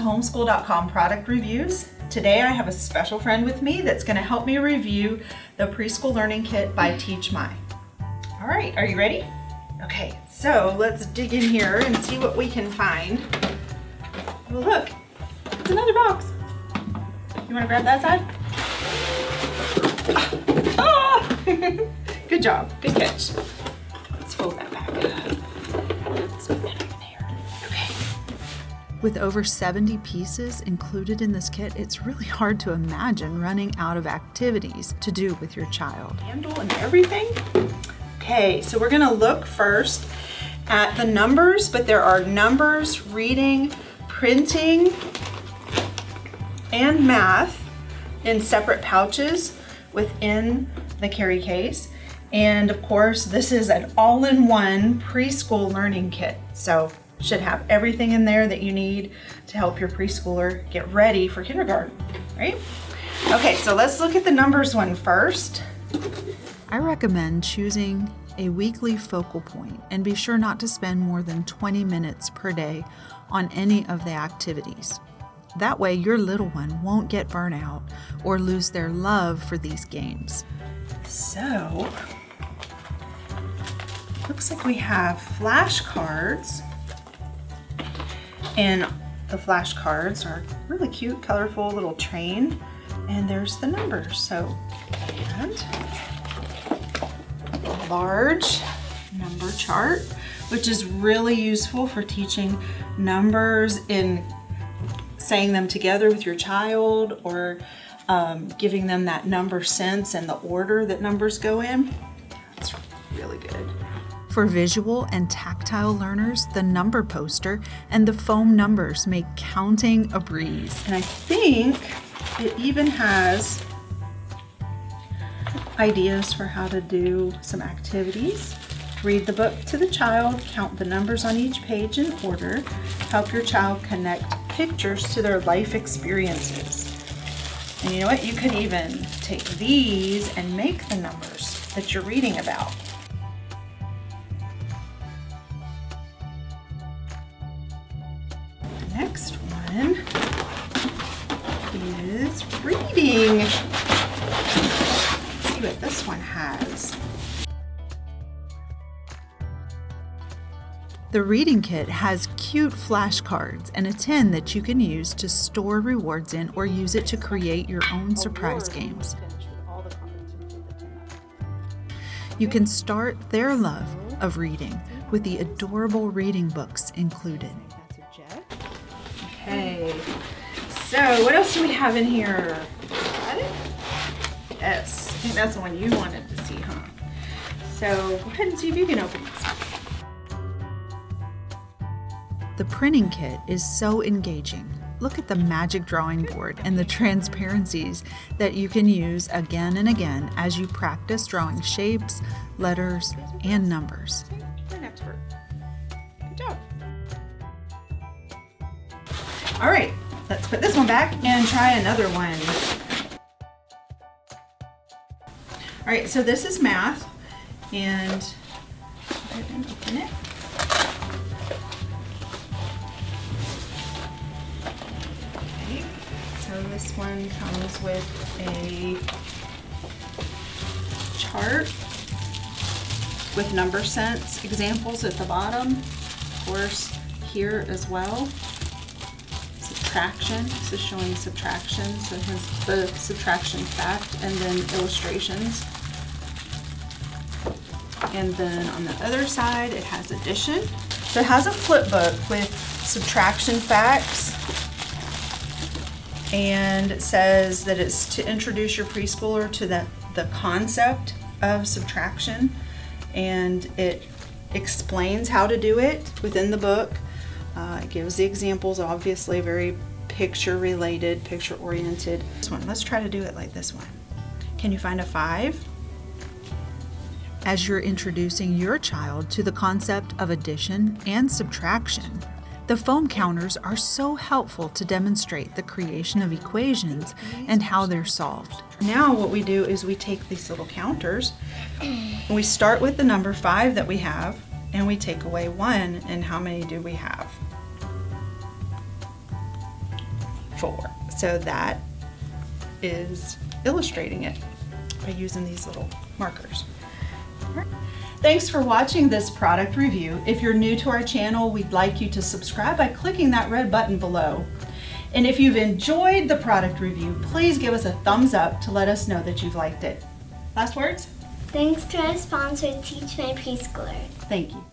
to homeschool.com product reviews. Today I have a special friend with me that's going to help me review the Preschool Learning Kit by Teach My. All right, are you ready? Okay, so let's dig in here and see what we can find. Oh, look, it's another box. You want to grab that side? Ah! Good job, good catch. Let's fold that back up. Let's put that over there. Okay. With over 70 pieces included in this kit, it's really hard to imagine running out of activities to do with your child. Handle and everything. Okay, so we're gonna look first at the numbers, but there are numbers, reading, printing, and math in separate pouches within the carry case. And of course, this is an all-in-one preschool learning kit. So should have everything in there that you need to help your preschooler get ready for kindergarten, right? Okay, so let's look at the numbers one first. I recommend choosing a weekly focal point and be sure not to spend more than 20 minutes per day on any of the activities. That way your little one won't get burnt out or lose their love for these games. So, looks like we have flashcards, and the flashcards are really cute, colorful little train, and there's the numbers. So, and a large number chart, which is really useful for teaching numbers in saying them together with your child, or giving them that number sense and the order that numbers go in. That's really good. For visual and tactile learners, the number poster and the foam numbers make counting a breeze. And I think it even has ideas for how to do some activities. Read the book to the child, count the numbers on each page in order, help your child connect pictures to their life experiences. And you know what? You could even take these and make the numbers that you're reading about. The next one is reading. Let's see what this one has. The reading kit has cute flashcards and a tin that you can use to store rewards in or use it to create your own surprise games. You can start their love of reading with the adorable reading books included. Okay, so what else do we have in here? Is that it? Yes, I think that's the one you wanted to see, huh? So go ahead and see if you can open this. The printing kit is so engaging. Look at the magic drawing board and the transparencies that you can use again and again as you practice drawing shapes, letters, and numbers. You're an expert. Good job. All right, let's put this one back and try another one. All right, so this is math, and go ahead and open it. So this one comes with a chart with number sense examples at the bottom. Of course, here as well. Subtraction, this is showing subtraction. So it has the subtraction fact and then illustrations. And then on the other side, it has addition. So it has a flip book with subtraction facts. And it says that it's to introduce your preschooler to the concept of subtraction, and it explains how to do it within the book. It gives the examples, obviously very picture related, picture oriented. This one, let's try to do it like this one. Can you find a 5? As you're introducing your child to the concept of addition and subtraction, the foam counters are so helpful to demonstrate the creation of equations and how they're solved. Now what we do is we take these little counters and we start with the number 5 that we have, and we take away 1, and how many do we have? 4. So that is illustrating it by using these little markers. Thanks for watching this product review. If you're new to our channel, we'd like you to subscribe by clicking that red button below. And if you've enjoyed the product review, please give us a thumbs up to let us know that you've liked it. Last words? Thanks to our sponsor, Teach My Preschooler. Thank you.